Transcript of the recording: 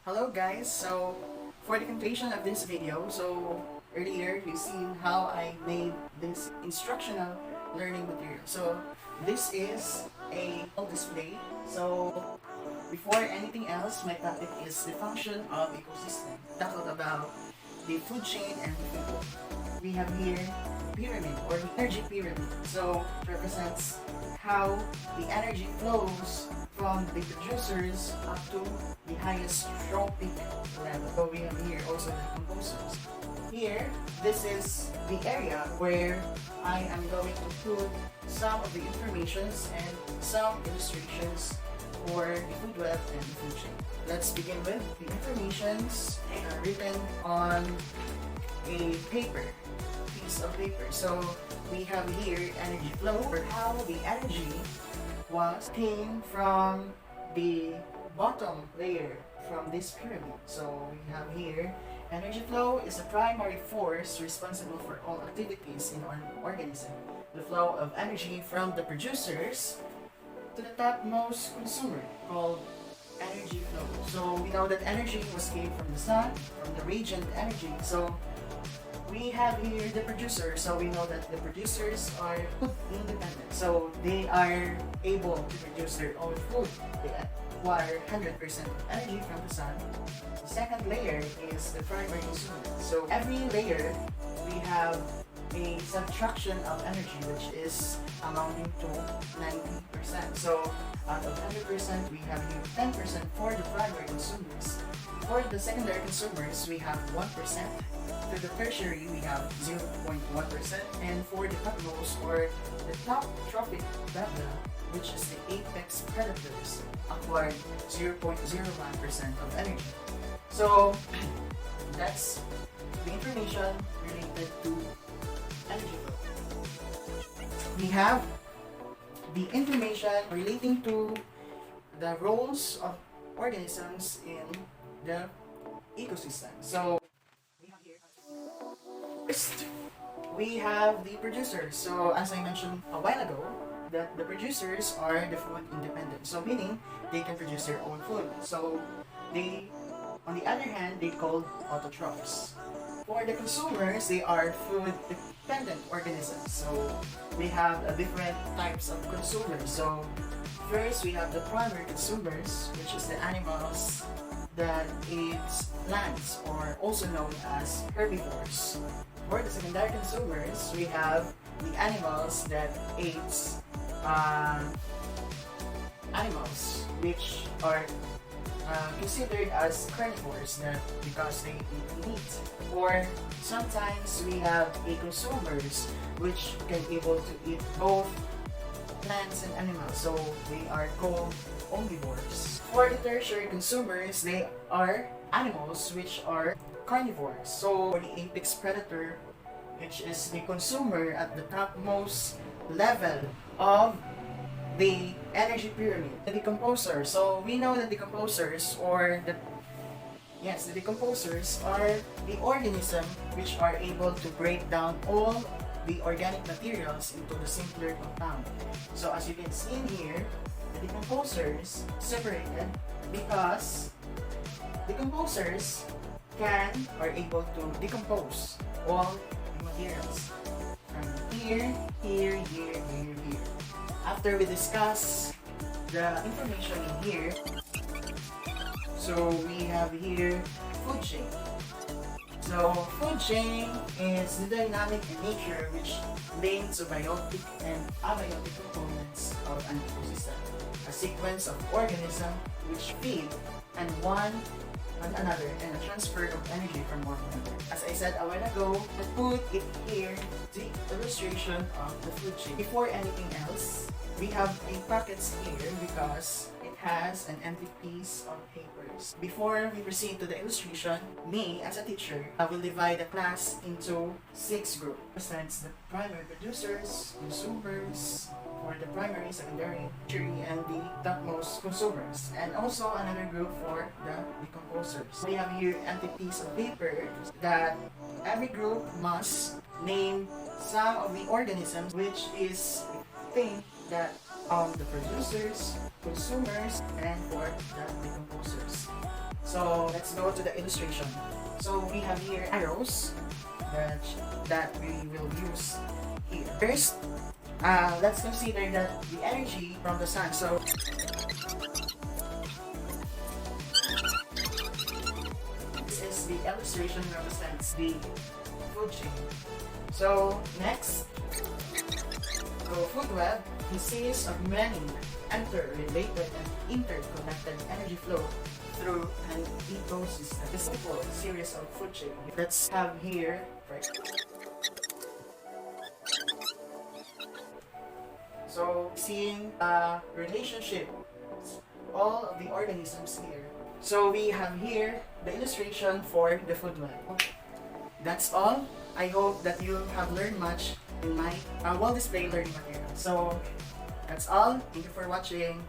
Hello guys, so for the completion of this video, so earlier you seen how I made this instructional learning material. So this is a display. So before anything else, my topic is the function of ecosystem. Talk about the food chain and the food. We have here pyramid or the energy pyramid. So represents how the energy flows from the producers up to the highest trophic level. So we have here also the composers. Here, this is the area where I am going to put some of the informations and some illustrations for the food web and the food chain. Let's begin with the informations written on a piece of paper. So we have here energy flow, or how the energy came from the bottom layer from this pyramid. So we have here energy flow is a primary force responsible for all activities in an organism. The flow of energy from the producers to the topmost consumer, called energy flow. So we know that energy was gained from the sun, from the radiant energy. So we have here the producers, so we know that the producers are food independent. So they are able to produce their own food. They acquire 100% of energy from the sun. The second layer is the primary consumer. So every layer we have a subtraction of energy, which is amounting to 90%. So out of 100%, we have here 10% for the primary consumers. For the secondary consumers, we have 1%. For the tertiary, we have 0.1%. And for the topmost, or the top trophic level, which is the apex predators, acquired 0.01% of energy. So that's the information related to energy flow. We have the information relating to the roles of organisms in the ecosystem. So we have here first, we have the producers. So as I mentioned a while ago, that the producers are the food independent. So meaning they can produce their own food. So they, on the other hand, they called autotrophs. For the consumers, they are food dependent organisms. So we have different types of consumers. So first, we have the primary consumers, which is the animals that eats plants, or also known as herbivores. For the secondary consumers, we have the animals that eats animals which are considered as carnivores, that because they eat meat. Or sometimes we have a consumers which can able to eat both plants and animals, so they are called omnivores. For the tertiary consumers, they are animals which are carnivores. So for the apex predator, which is the consumer at the topmost level of the energy pyramid, the decomposer. So we know that decomposers, or the decomposers are the organism which are able to break down all the organic materials into the simpler compound. So as you can see in here, the decomposers separated because decomposers are able to decompose all the materials from here. After we discuss the information in here, so we have here food chain. So, food chain is the dynamic nature which links to biotic and abiotic components of an ecosystem. A sequence of organisms which feed and one on another and a transfer of energy from one another. As I said a while ago, I put it here, the illustration of the food chain. Before anything else, we have a pockets here because it has an empty piece of papers. Before we proceed to the illustration, me as a teacher, I will divide the class into 6 groups. Represents the primary producers, consumers, for the primary, secondary, tertiary, and the topmost consumers. And also another group for the decomposers. We have here empty piece of paper that every group must name some of the organisms which is thing that the producers, consumers, and for the decomposers. So let's go to the illustration. So we have here arrows that we will use here. First, let's consider that the energy from the sun. So this is the illustration represents the food chain. So next, food web consists of many interrelated and interconnected energy flow through an ecosystem. This simple series of food chain. Let's have here first. So seeing a relationship, all of the organisms here. So we have here the illustration for the food web. That's all. I hope that you have learned much in my wall display learning material. So that's all. Thank you for watching.